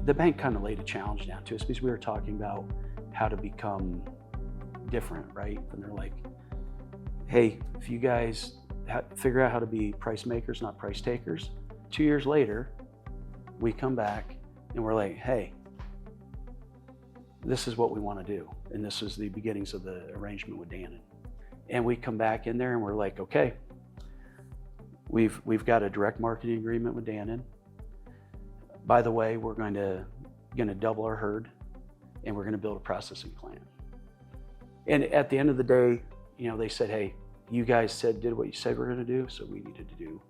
The bank kind of laid a challenge down to us because we were talking about how to become different, right? And they're like, hey, if you guys figure out how to be price makers, not price takers. 2 years later, we come back and we're like, hey, this is what we want to do. And this was the beginnings of the arrangement with Danone. And we come back in there and we're like, okay, we've got a direct marketing agreement with Danone. By the way, we're going to double our herd and we're going to build a processing plant. And at the end of the day, you know, they said, hey, you guys did what you said we're going to do, so we needed to do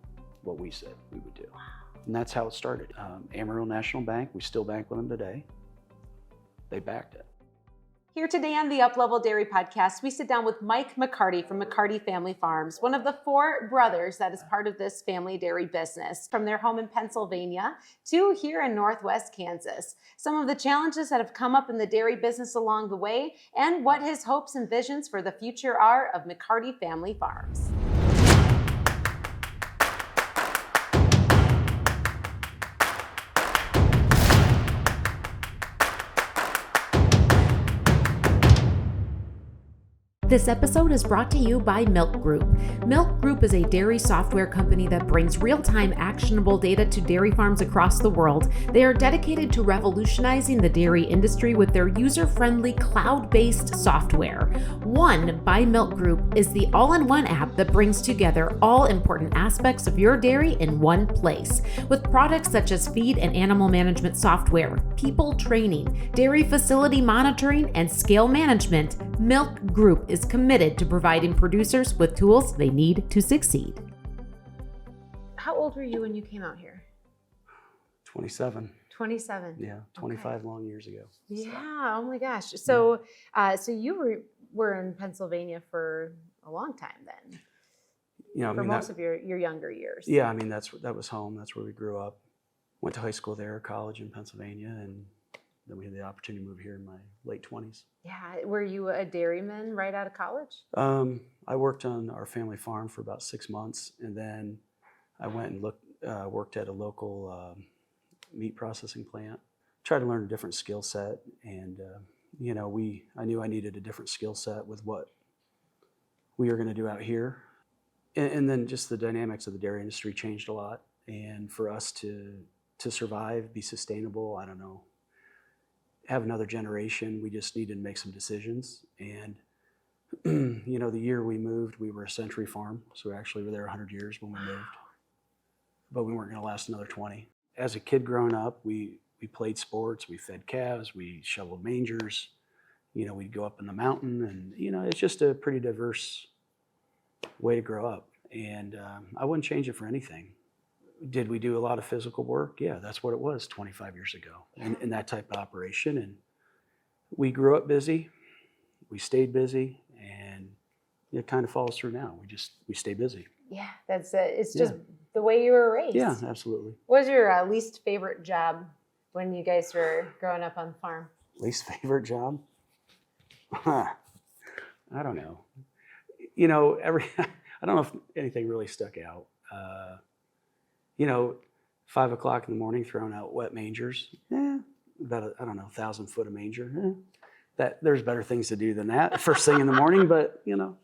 what we said we would do. And that's how it started. Amarillo National Bank, we still bank with them today. They backed it. Here today on the Up-Level Dairy Podcast, we sit down with Mike McCarty from McCarty Family Farms, one of the 4 brothers that is part of this family dairy business, from their home in Pennsylvania to here in Northwest Kansas. Some of the challenges that have come up in the dairy business along the way, and what his hopes and visions for the future are of McCarty Family Farms. This episode is brought to you by Milc Group. Milc Group is a dairy software company that brings real-time actionable data to dairy farms across the world. They are dedicated to revolutionizing the dairy industry with their user-friendly cloud-based software. One by Milc Group is the all-in-one app that brings together all important aspects of your dairy in one place. With products such as feed and animal management software, people training, dairy facility monitoring, and scale management, Milc Group is committed to providing producers with tools they need to succeed. How old were you when you came out here? 27. 27. Yeah, 25 long years ago. Yeah, oh my gosh. So so you were in Pennsylvania for a long time then. You know, for most of your younger years. Yeah, I mean, that was home. That's where we grew up. Went to high school there, college in Pennsylvania, and then we had the opportunity to move here in my late 20s. Yeah, were you a dairyman right out of college? I worked on our family farm for about 6 months, and then I went and worked at a local meat processing plant. Tried to learn a different skill set, and you know, I knew I needed a different skill set with what we were going to do out here, and then just the dynamics of the dairy industry changed a lot, and for us to survive, be sustainable, I don't know, have another generation, we just needed to make some decisions. And you know, the year we moved, we were a century farm, so we actually were there 100 years when we moved, but we weren't going to last another 20. As a kid growing up, we played sports, we fed calves, we shoveled mangers, you know, we'd go up in the mountain, and you know, it's just a pretty diverse way to grow up, and I wouldn't change it for anything. Did we do a lot of physical work? Yeah, that's what it was 25 years ago, in that type of operation. And we grew up busy, we stayed busy, and it kind of follows through now. We stay busy. Yeah, that's it. It's just the way you were raised. Yeah, absolutely. What was your least favorite job when you guys were growing up on the farm? Least favorite job? I don't know. You know, I don't know if anything really stuck out. You know, 5 o'clock in the morning throwing out wet mangers. About 1,000 foot of manger. That there's better things to do than that first thing in the morning. But you know,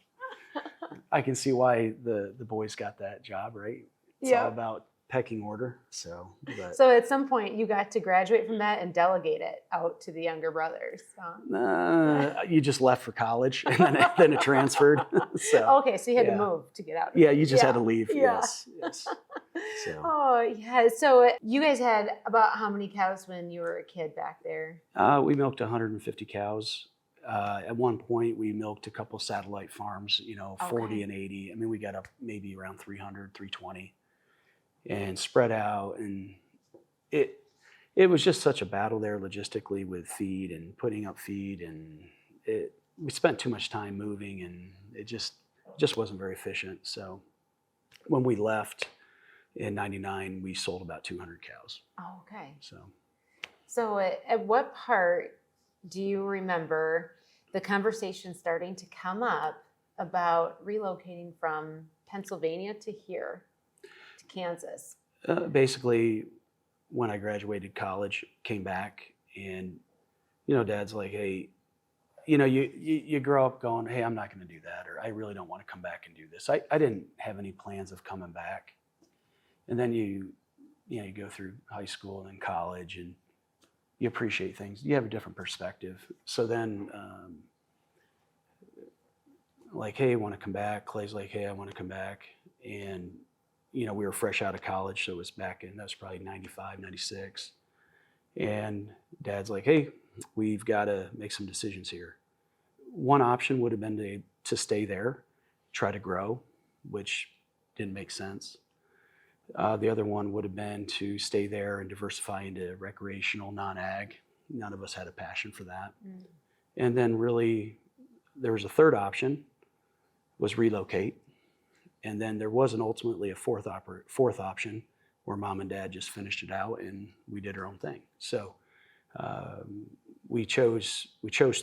I can see why the boys got that job, right? It's all about pecking order. So at some point you got to graduate from that and delegate it out to the younger brothers. You just left for college and then it transferred. So, okay, so you had to move to get out. Yeah, you just had to leave. Yeah. Yes. So. Oh yeah. So you guys had about how many cows when you were a kid back there? We milked 150 cows. At one point, we milked a couple satellite farms. You know, 40 and 80. I mean, we got up maybe around 300, 320. And spread out, and it was just such a battle there logistically with feed and putting up feed, and we spent too much time moving, and it just wasn't very efficient. So when we left in '99, we sold about 200 cows. Oh, okay. So at what part do you remember the conversation starting to come up about relocating from Pennsylvania to here? Kansas? Basically, when I graduated college, came back, and Dad's like, hey, you grow up going, hey, I'm not going to do that, or I really don't want to come back and do this. I didn't have any plans of coming back. And then you go through high school and then college, and you appreciate things. You have a different perspective. So then, like, hey, I want to come back. Clay's like, hey, I want to come back. And, we were fresh out of college, so it was that was probably 95, 96. And Dad's like, hey, we've got to make some decisions here. One option would have been to stay there, try to grow, which didn't make sense. The other one would have been to stay there and diversify into recreational, non-ag. None of us had a passion for that. Mm. And then really, there was a third option, was relocate. And then there wasn't ultimately a fourth option, where Mom and Dad just finished it out and we did our own thing. So we chose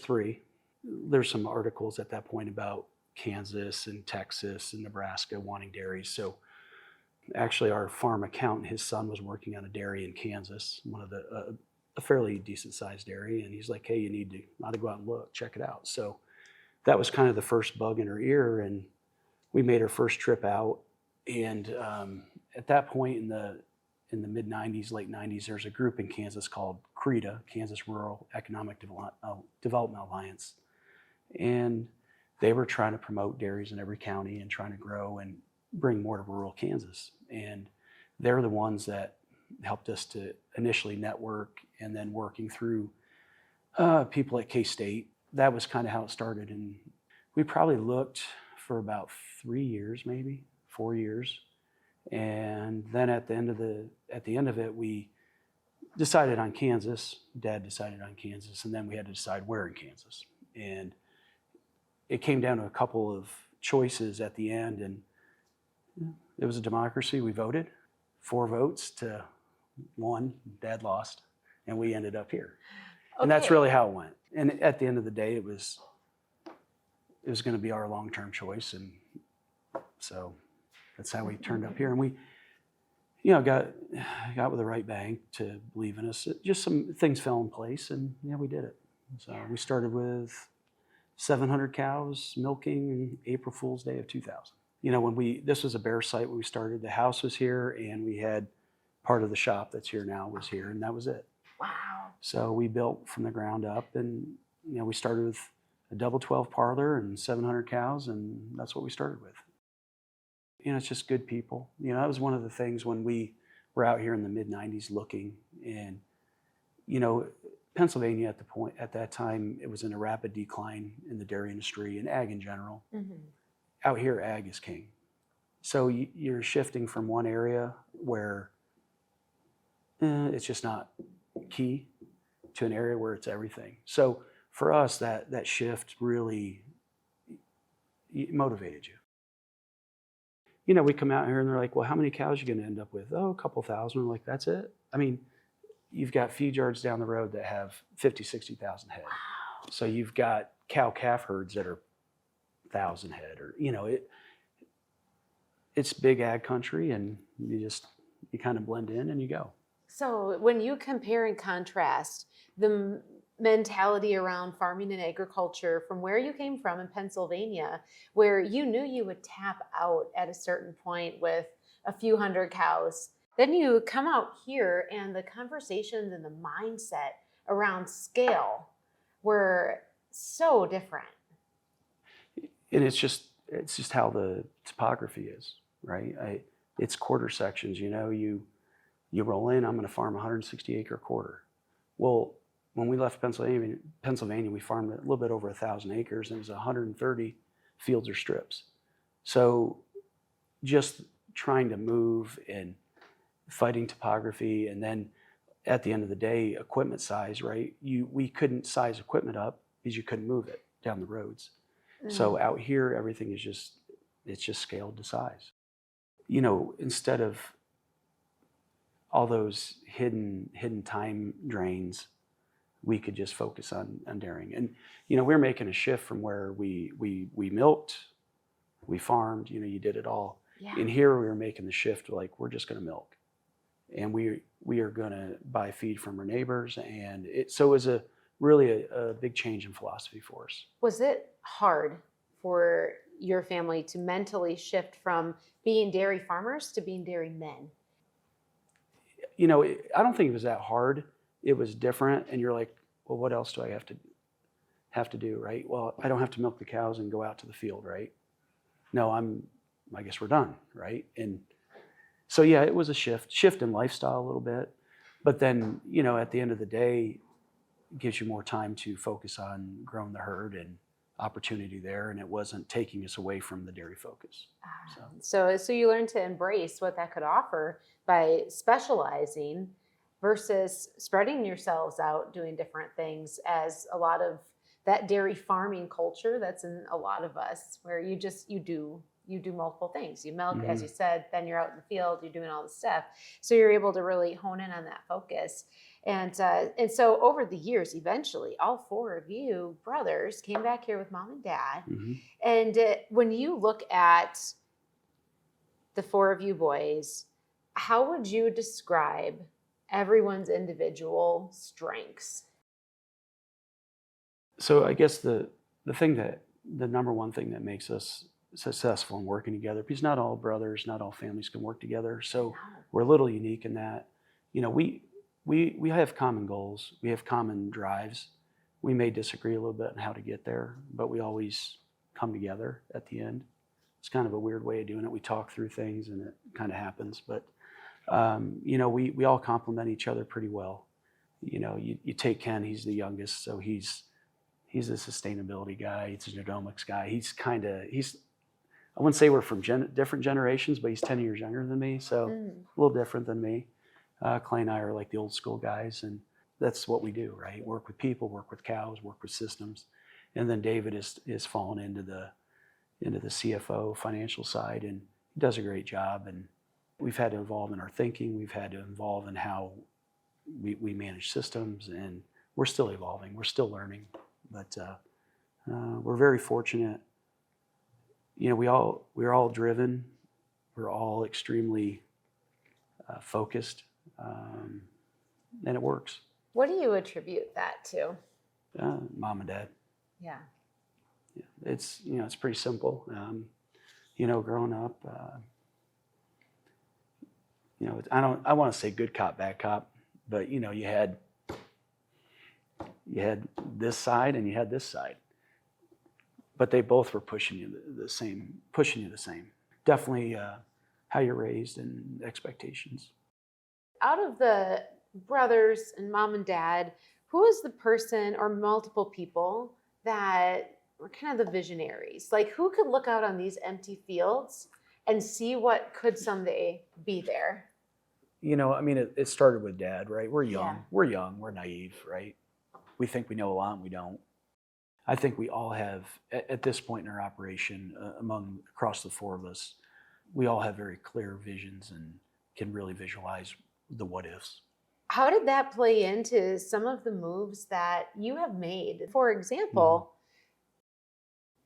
three. There's some articles at that point about Kansas and Texas and Nebraska wanting dairies. So actually, our farm accountant, his son was working on a dairy in Kansas, one of a fairly decent sized dairy, and he's like, hey, you ought to go out and look, check it out. So that was kind of the first bug in her ear, and we made our first trip out. And at that point in the mid 90s, late 90s, there's a group in Kansas called CREDA, Kansas Rural Economic Development Alliance. And they were trying to promote dairies in every county and trying to grow and bring more to rural Kansas. And they're the ones that helped us to initially network, and then working through people at K-State. That was kind of how it started. And we probably looked for about 3 years, maybe 4 years. And then at the end of it, we decided on Kansas. Dad decided on Kansas, and then we had to decide where in Kansas. And it came down to a couple of choices at the end, and it was a democracy. We voted 4 votes to 1. Dad lost, and we ended up here. Okay. And that's really how it went. And at the end of the day, it was going to be our long-term choice, and so that's how we turned up here. And we, got with the right bank to believe in us. Just some things fell in place, and we did it. So we started with 700 cows milking April Fool's Day of 2000. This was a bare site when we started. The house was here, and we had part of the shop that's here now was here, and that was it. Wow. So we built from the ground up, and we started with a double 12 parlor and 700 cows, and that's what we started with. It's just good people. That was one of the things when we were out here in the mid 90s looking, and Pennsylvania at that time, it was in a rapid decline in the dairy industry and ag in general. Mm-hmm. Out here, ag is king. So you're shifting from one area where it's just not key to an area where it's everything. So for us, that shift really motivated you. We come out here and they're like, well, how many cows are you going to end up with? Oh, a couple thousand. We're like, that's it? I mean, you've got feed yards down the road that have 50, 60,000 head. Wow. So you've got cow-calf herds that are 1,000 head, or, it's big ag country, and you kind of blend in and you go. So when you compare and contrast the mentality around farming and agriculture from where you came from in Pennsylvania, where you knew you would tap out at a certain point with a few hundred cows, then you come out here and the conversations and the mindset around scale were so different. And it's just how the topography is, right? It's quarter sections. You roll in, I'm going to farm a 160-acre quarter. Well, when we left Pennsylvania, we farmed a little bit over 1,000 acres, and it was 130 fields or strips. So just trying to move and fighting topography, and then at the end of the day, equipment size, right? We couldn't size equipment up because you couldn't move it down the roads. Mm-hmm. So out here, everything is just scaled to size. Instead of all those hidden time drains, we could just focus on dairying. And we're making a shift from where we milked, we farmed, you did it all. Yeah. And here we were making the shift, like, we're just going to milk. and we are going to buy feed from our neighbors. And it was really a big change in philosophy for us. Was it hard for your family to mentally shift from being dairy farmers to being dairy men? I don't think it was that hard. It was different, and you're like, well, what else do I have to do, right? Well, I don't have to milk the cows and go out to the field, right? No, I guess we're done, right? And so yeah, it was a shift in lifestyle a little bit, but then at the end of the day, it gives you more time to focus on growing the herd and opportunity there, and it wasn't taking us away from the dairy focus. So you learned to embrace what that could offer by specializing versus spreading yourselves out doing different things, as a lot of that dairy farming culture that's in a lot of us, where you do multiple things. You milk, as you said, then you're out in the field, you're doing all the stuff. So you're able to really hone in on that focus. And so over the years, eventually, all four of you brothers came back here with mom and dad. And when you look at the four of you boys, how would you describe everyone's individual strengths? So I guess the number one thing that makes us successful in working together, because not all brothers, not all families can work together. So we're a little unique in that, we have common goals, we have common drives. We may disagree a little bit on how to get there, but we always come together at the end. It's kind of a weird way of doing it. We talk through things and it kind of happens, but we all complement each other pretty well. You take Ken, he's the youngest, so he's a sustainability guy, he's a genomics guy. I wouldn't say we're from different generations, but he's 10 years younger than me, so a little different than me. Clay and I are like the old school guys, and that's what we do, right? Work with people, work with cows, work with systems. And then David is fallen into the CFO financial side, and he does a great job. And we've had to evolve in our thinking. We've had to evolve in how we manage systems, and we're still evolving. We're still learning, but we're very fortunate. We're all driven. We're all extremely focused, and it works. What do you attribute that to? Mom and dad. Yeah. It's pretty simple. Growing up, I want to say good cop, bad cop, but you had this side and you had this side, but they both were pushing you the same. Definitely how you're raised and expectations. Out of the brothers and mom and dad, who is the person or multiple people that were kind of the visionaries? Like, who could look out on these empty fields and see what could someday be there? It started with dad, right? We're young. Yeah. We're naive, right? We think we know a lot and we don't. I think we all have, at this point in our operation, across the four of us, we all have very clear visions and can really visualize the what ifs. How did that play into some of the moves that you have made? For example,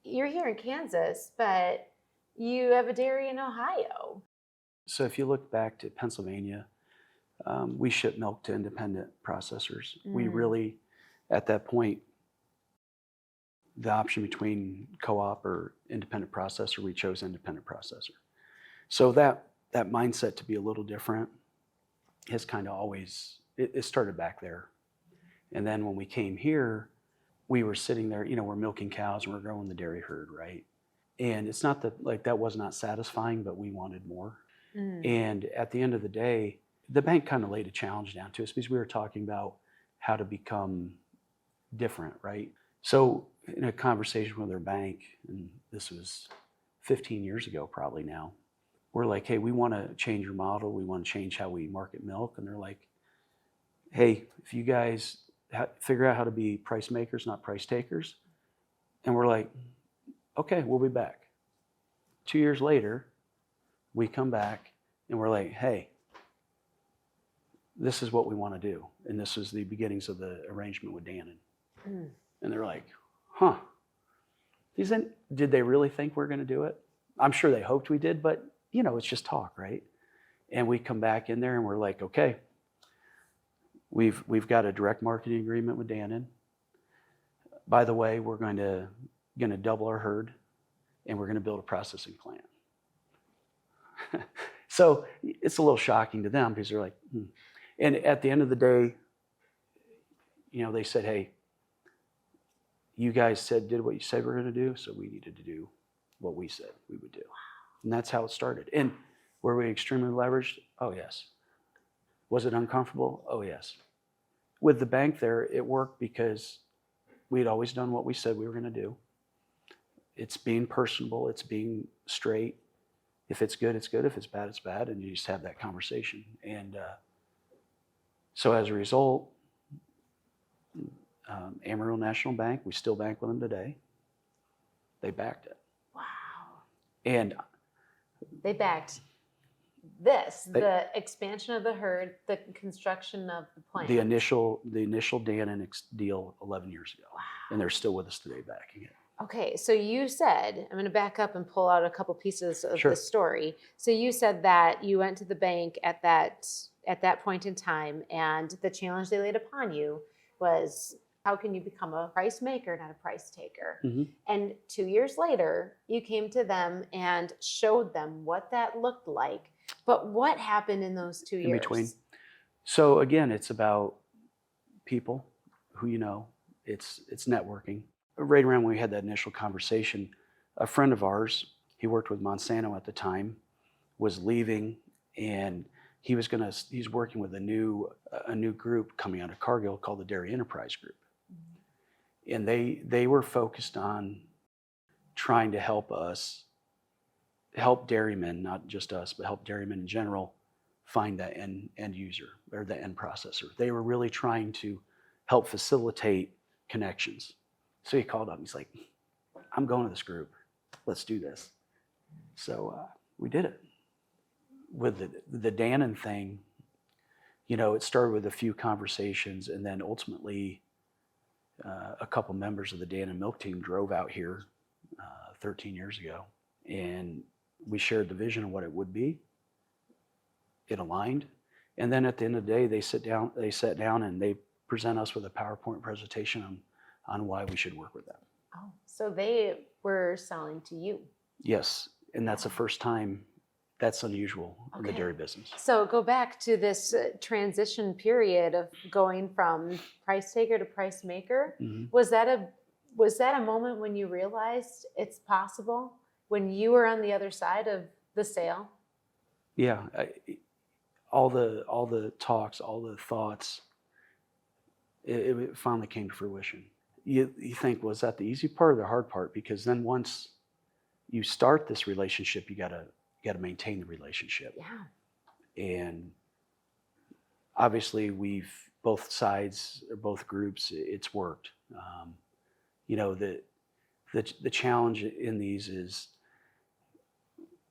you're here in Kansas, but you have a dairy in Ohio. So if you look back to Pennsylvania, we ship milk to independent processors. We really, at that point, the option between co-op or independent processor, we chose independent processor. So that mindset to be a little different has kind of always, it started back there. And then when we came here, we were sitting there, we're milking cows and we're growing the dairy herd, right? And it's not that was not satisfying, but we wanted more. And at the end of the day, the bank kind of laid a challenge down to us because we were talking about how to become different, right? So in a conversation with our bank, and this was 15 years ago probably now, we're like, hey, we want to change your model. We want to change how we market milk. And they're like, hey, if you guys figure out how to be price makers, not price takers. And we're like, okay, we'll be back. 2 years later, we come back and we're like, hey, this is what we want to do. And this was the beginnings of the arrangement with Danone. And they're like, huh, did they really think we're going to do it? I'm sure they hoped we did, but it's just talk, right? And we come back in there and we're like, okay, we've got a direct marketing agreement with Danone. By the way, we're going to double our herd, and we're going to build a processing plant. So it's a little shocking to them because they're like, hmm. And at the end of the day, they said, hey, you guys did what you said we're going to do, so we needed to do what we said we would do. And that's how it started. And were we extremely leveraged? Oh, yes. Was it uncomfortable? Oh, yes. With the bank there, it worked because we had always done what we said we were going to do. It's being personable. It's being straight. If it's good, it's good. If it's bad, it's bad. And you just have that conversation. And so as a result, Amarillo National Bank, we still bank with them today. They backed it. Wow. And they backed the expansion of the herd, the construction of the plant. The initial Danone deal 11 years ago. Wow. And they're still with us today backing it. Okay, so you said, I'm going to back up and pull out a couple pieces of Sure. the story. So you said that you went to the bank at that point in time, and the challenge they laid upon you was, how can you become a price maker, not a price taker? Mm-hmm. And 2 years later, you came to them and showed them what that looked like. But what happened in those 2 years? In between. So again, it's about people who you know. It's networking. Right around when we had that initial conversation, a friend of ours, he worked with Monsanto at the time, was leaving, and he's working with a new group coming out of Cargill called the Dairy Enterprise Group. And they were focused on trying to help dairymen, not just us, but help dairymen in general find that end user or the end processor. They were really trying to help facilitate connections. So he called up and he's like, I'm going to this group. Let's do this. So we did it. With the Danone thing, it started with a few conversations, and then ultimately a couple members of the Danone Milk team drove out here 13 years ago, and we shared the vision of what it would be. It aligned. And then at the end of the day, they sat down and they present us with a PowerPoint presentation on why we should work with them. Oh, so they were selling to you. Yes, and that's the first time. That's unusual in the dairy business. So go back to this transition period of going from price taker to price maker. Mm-hmm. Was that a moment when you realized it's possible, when you were on the other side of the sale? Yeah, all the talks, all the thoughts, it finally came to fruition. You think, was that the easy part or the hard part? Because then once you start this relationship, you gotta maintain the relationship. Yeah. And obviously both sides or both groups, it's worked. The challenge in these is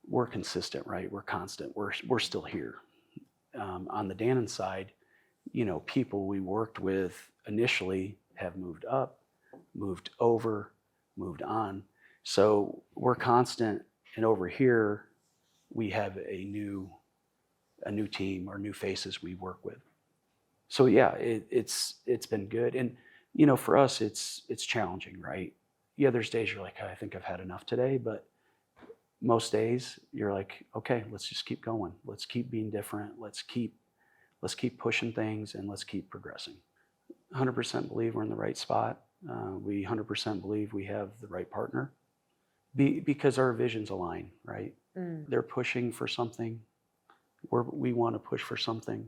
we're consistent, right? We're constant. We're still here. On the Danone side, people we worked with initially have moved up, moved over, moved on. So we're constant, and over here we have a new team or new faces we work with. So yeah, it's been good. And for us it's challenging, right? Yeah, there's days you're like, I think I've had enough today, but most days you're like, okay, let's just keep going. Let's keep being different. Let's keep pushing things, and let's keep progressing. 100% believe we're in the right spot. We 100% believe we have the right partner because our visions align, right? Mm. They're pushing for something. We want to push for something.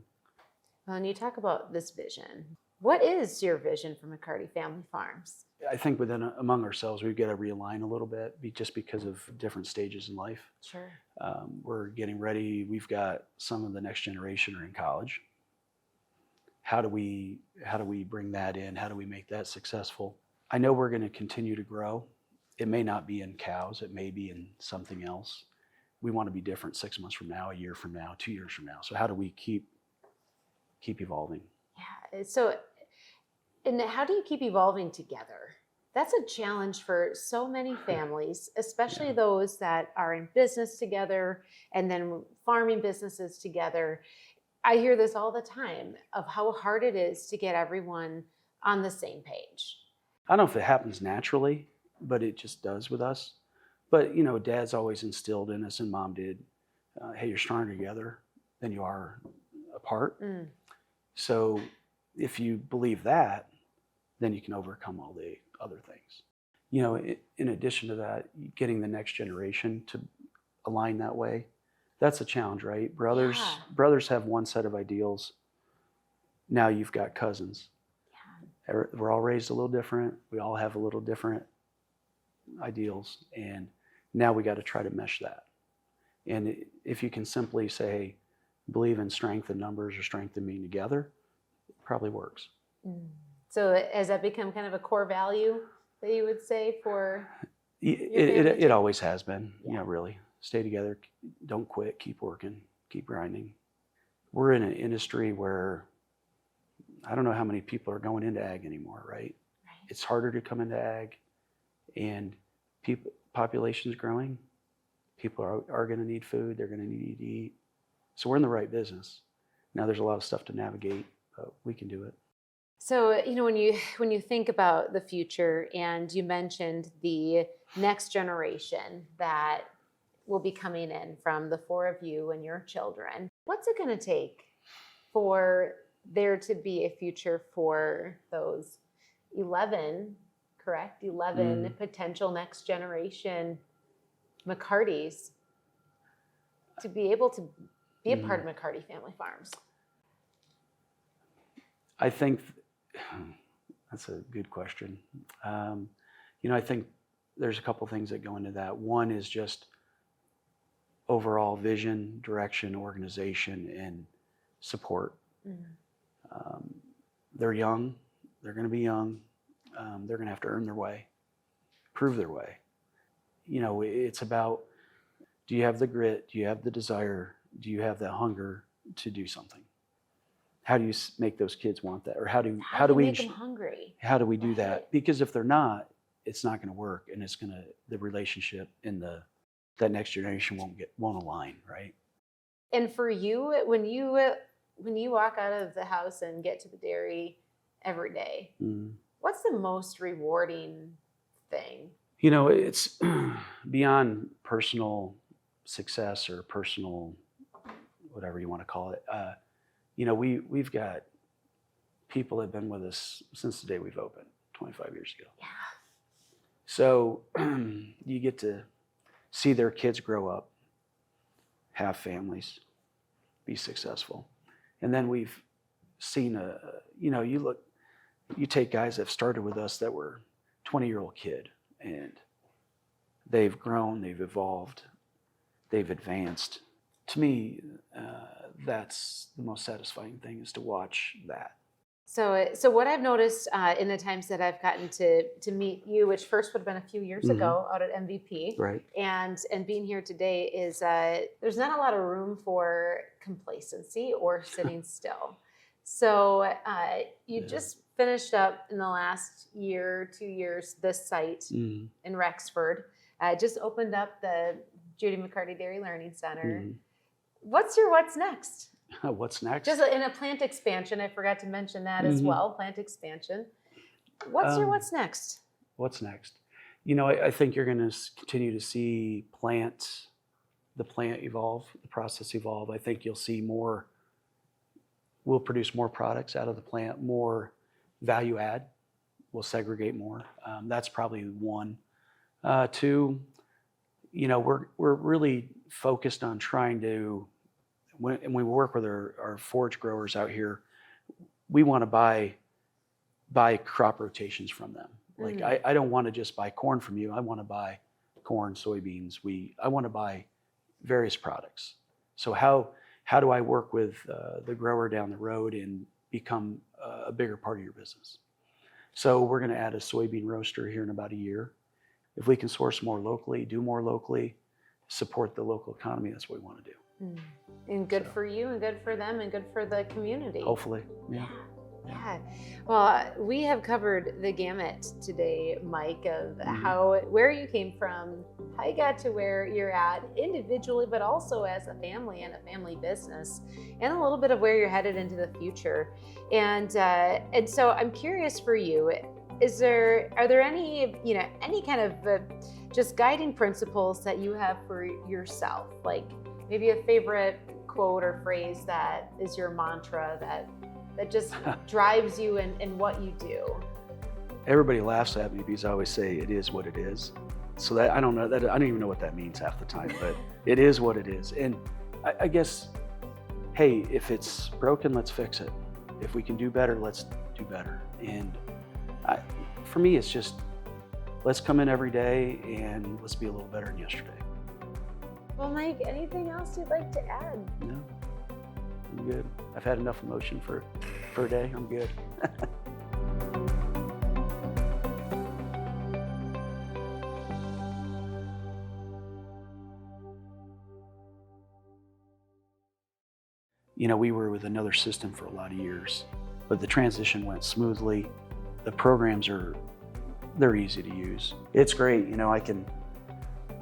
Well, and you talk about this vision. What is your vision for McCarty Family Farms? I think among ourselves, we've got to realign a little bit just because of different stages in life. Sure. We're getting ready. We've got some of the next generation are in college. How do we bring that in? How do we make that successful? I know we're going to continue to grow. It may not be in cows. It may be in something else. We want to be different 6 months from now, a year from now, 2 years from now. So how do we keep evolving? Yeah. So, and how do you keep evolving together? That's a challenge for so many families, especially those that are in business together and then farming businesses together. I hear this all the time of how hard it is to get everyone on the same page. I don't know if it happens naturally, but it just does with us. But, Dad's always instilled in us, and Mom did, hey, you're stronger together than you are apart. Mm. So if you believe that, then you can overcome all the other things. In addition to that, getting the next generation to align that way, that's a challenge, right? Brothers have one set of ideals. Now you've got cousins. Yeah. We're all raised a little different. We all have a little different ideals. And now we got to try to mesh that. And if you can simply say, believe in strength in numbers or strength in being together, it probably works. Mm. So has that become kind of a core value that you would say for it always has been. Yeah. Really. Stay together, don't quit, keep working, keep grinding. We're in an industry where I don't know how many people are going into ag anymore, right? It's harder to come into ag, and population is growing. People are going to need food, they're going to need to eat. So we're in the right business. Now there's a lot of stuff to navigate, but we can do it. So, when you think about the future, and you mentioned the next generation that will be coming in from the four of you and your children, what's it going to take for there to be a future for those 11, correct? 11 potential next generation McCartys to be able to be a part of McCarty Family Farms? I think that's a good question. I think there's a couple things that go into that. One is just overall vision, direction, organization, and support. They're young. They're going to be young. They're going to have to earn their way, prove their way. It's about, do you have the grit? Do you have the desire? Do you have the hunger to do something? How do you make those kids want that? Or how do we make them hungry? How do we do that? Because if they're not, it's not going to work, and the relationship in that next generation won't align, right? And for you, when you walk out of the house and get to the dairy every day, what's the most rewarding thing? It's beyond personal success or personal, whatever you want to call it. We've got people that have been with us since the day we've opened 25 years ago. Yeah. So you get to see their kids grow up, have families, be successful. And then we've seen you take guys that have started with us that were 20-year-old kid, and they've grown, they've evolved, they've advanced. To me, that's the most satisfying thing, is to watch that. So what I've noticed in the times that I've gotten to meet you, which first would have been a few years ago out at MVP, right, and being here today, is there's not a lot of room for complacency or sitting still. So you just finished up in the last year, 2 years, this site in Rexford. Just opened up the Judy McCarty Dairy Learning Center. What's next? What's next? Just in a plant expansion, I forgot to mention that as well, plant expansion. What's next? What's next? I think you're going to continue to see the plant evolve, the process evolve. I think you'll see we'll produce more products out of the plant, more value add. We'll segregate more. That's probably one. Two, we're really focused on trying to, when we work with our forage growers out here, we want to buy crop rotations from them. Like I don't want to just buy corn from you. I want to buy corn, soybeans. I want to buy various products. So how do I work with the grower down the road and become a bigger part of your business? So we're going to add a soybean roaster here in about a year. If we can source more locally, do more locally, support the local economy, that's what we want to do. And good for you, and good for them, and good for the community. Hopefully, yeah. Yeah. Well, we have covered the gamut today, Mike, of Mhm. where you came from, how you got to where you're at individually, but also as a family and a family business, and a little bit of where you're headed into the future. And so I'm curious for you, are there any, any kind of just guiding principles that you have for yourself? Like maybe a favorite quote or phrase that is your mantra that just drives you in what you do. Everybody laughs at me because I always say it is what it is. So that I don't know that I don't even know what that means half the time, but it is what it is. And I guess, hey, if it's broken, let's fix it. If we can do better, let's do better. And I, for me, it's just let's come in every day and let's be a little better than yesterday. Well, Mike, anything else you'd like to add? No, I'm good. I've had enough emotion for a day. I'm good. We were with another system for a lot of years, but the transition went smoothly. The programs they're easy to use. It's great.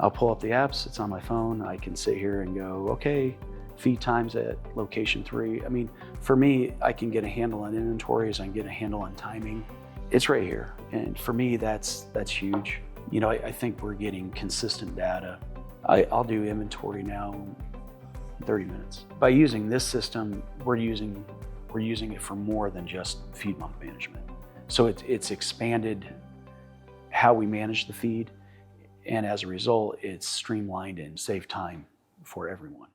I'll pull up the apps, it's on my phone. I can sit here and go, okay, feed times at location 3. I mean, for me, I can get a handle on inventories, I can get a handle on timing. It's right here. And for me, that's huge. I think we're getting consistent data. I'll do inventory now in 30 minutes. By using this system, we're using it for more than just feed month management. So it's expanded how we manage the feed. And as a result, it's streamlined and saved time for everyone.